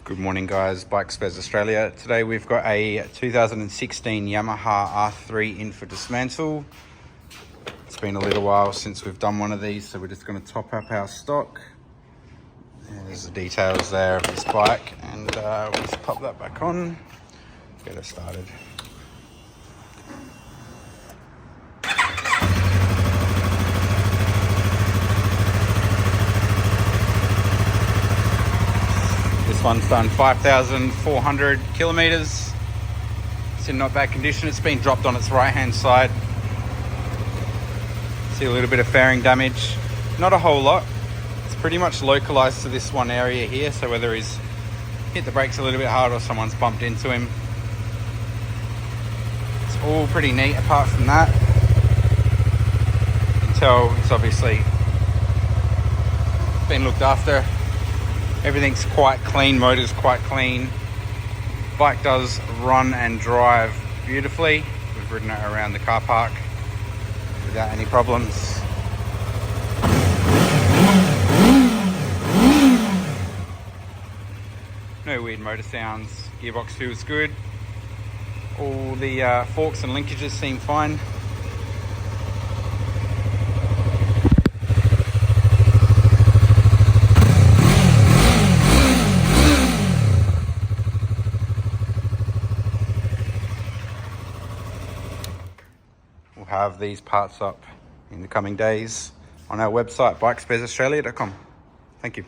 Good morning guys, Bike Spares Australia. Today we've got a 2016 Yamaha R3 in for dismantle. It's been a little while since we've done one of these, so we're just going to top up our stock. There's the details there of this bike, and we'll just pop that back on, get it started. This one's done 5,400 kilometers. It's in not bad condition. It's been dropped on its right hand side. See a little bit of fairing damage. Not a whole lot. It's pretty much localized to this one area here. So whether he's hit the brakes a little bit hard or someone's bumped into him. It's all pretty neat apart from that. You can tell it's obviously been looked after. Everything's quite clean, motor's quite clean. Bike does run and drive beautifully. We've ridden it around the car park without any problems. No weird motor sounds. Gearbox feels good. All the forks and linkages seem fine. We'll have these parts up in the coming days on our website, bikesparesaustralia.com. Thank you.